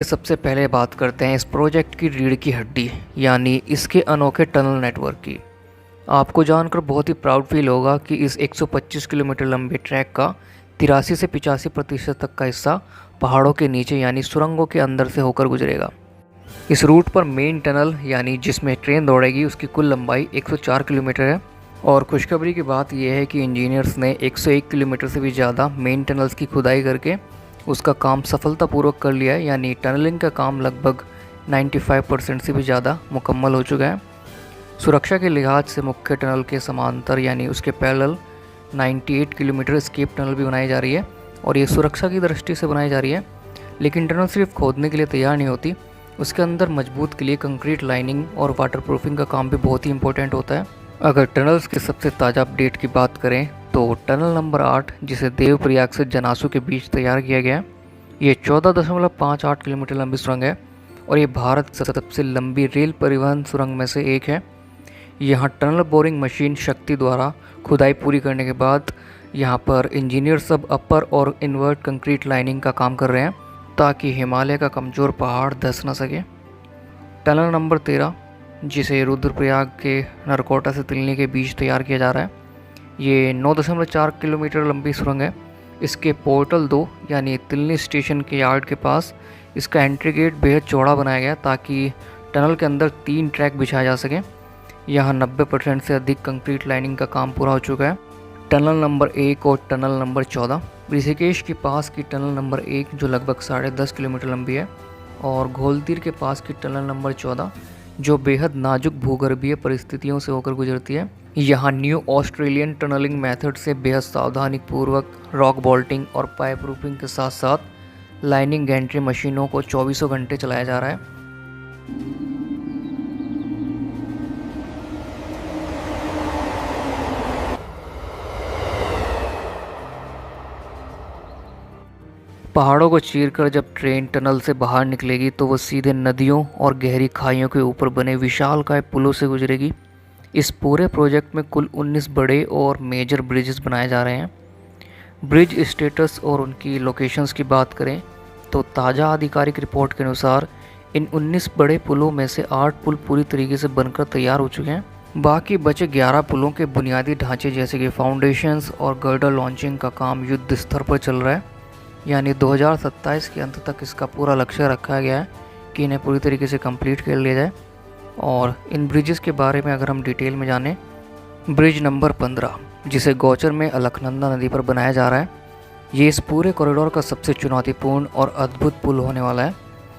सबसे पहले बात करते हैं इस प्रोजेक्ट की रीढ़ की हड्डी यानी इसके अनोखे टनल नेटवर्क की। आपको जानकर बहुत ही प्राउड फील होगा कि इस 125 किलोमीटर लंबे ट्रैक का 83 से 85% तक का हिस्सा पहाड़ों के नीचे यानी सुरंगों के अंदर से होकर गुजरेगा। इस रूट पर मेन टनल यानी जिसमें ट्रेन दौड़ेगी उसकी कुल लंबाई 104 किलोमीटर है। और खुशखबरी की बात यह है कि इंजीनियर्स ने 101 किलोमीटर से भी ज़्यादा मेन टनल्स की खुदाई करके उसका काम सफलतापूर्वक कर लिया है, यानी टनलिंग का काम लगभग 95% से भी ज़्यादा मुकम्मल हो चुका है। सुरक्षा के लिहाज से मुख्य टनल के समांतर यानी उसके पैरेलल 98 किलोमीटर एस्केप टनल भी बनाई जा रही है और ये सुरक्षा की दृष्टि से बनाई जा रही है। लेकिन टनल सिर्फ खोदने के लिए तैयार नहीं होती, उसके अंदर मजबूत के लिए कंक्रीट लाइनिंग और वाटरप्रूफिंग का काम भी बहुत ही इंपॉर्टेंट होता है। अगर टनल्स के सबसे ताज़ा अपडेट की बात करें तो टनल नंबर 8 जिसे देवप्रयाग से जनासू के बीच तैयार किया गया है, ये 14.58 किलोमीटर लंबी सुरंग है और ये भारत की सबसे लंबी रेल परिवहन सुरंग में से एक है। यहाँ टनल बोरिंग मशीन शक्ति द्वारा खुदाई पूरी करने के बाद यहाँ पर इंजीनियर सब अपर और इनवर्ट कंक्रीट लाइनिंग का काम कर रहे हैं ताकि हिमालय का कमज़ोर पहाड़ धंस न सके। टनल नंबर 13 जिसे रुद्रप्रयाग के नरकोटा से तिलनी के बीच तैयार किया जा रहा है, ये 9.4 किलोमीटर लंबी सुरंग है। इसके पोर्टल 2 यानी तिलनी स्टेशन के यार्ड के पास इसका एंट्री गेट बेहद चौड़ा बनाया गया ताकि टनल के अंदर 3 ट्रैक बिछाए जा सकें। यहाँ 90% से अधिक कंक्रीट लाइनिंग का काम पूरा हो चुका है। टनल नंबर 1 और टनल नंबर 14 ऋषिकेश के पास की टनल नंबर 1 जो लगभग 10.5 किलोमीटर लंबी है और घोलतीर के पास की टनल नंबर 14 जो बेहद नाजुक भूगर्भीय परिस्थितियों से होकर गुजरती है। यहाँ न्यू ऑस्ट्रेलियन टनलिंग मेथड से बेहद सावधानीपूर्वक रॉक बोल्टिंग और पाइप रूफिंग के साथ साथ लाइनिंग गैंट्री मशीनों को 24 घंटे चलाया जा रहा है। पहाड़ों को चीरकर जब ट्रेन टनल से बाहर निकलेगी तो वो सीधे नदियों और गहरी खाइयों के ऊपर बने विशालकाय पुलों से गुजरेगी। इस पूरे प्रोजेक्ट में कुल 19 बड़े और मेजर ब्रिजेस बनाए जा रहे हैं। ब्रिज स्टेटस और उनकी लोकेशंस की बात करें तो ताज़ा आधिकारिक रिपोर्ट के अनुसार इन 19 बड़े पुलों में से 8 पुल पूरी तरीके से बनकर तैयार हो चुके हैं। बाकी बचे 11 पुलों के बुनियादी ढांचे जैसे कि फाउंडेशंस और गर्डर लॉन्चिंग का काम युद्ध स्तर पर चल रहा है, यानी 2027 के अंत तक इसका पूरा लक्ष्य रखा गया है कि इन्हें पूरी तरीके से कंप्लीट कर लिया जाए। और इन ब्रिजेस के बारे में अगर हम डिटेल में जानें, ब्रिज नंबर 15 जिसे गौचर में अलकनंदा नदी पर बनाया जा रहा है, ये इस पूरे कॉरिडोर का सबसे चुनौतीपूर्ण और अद्भुत पुल होने वाला है।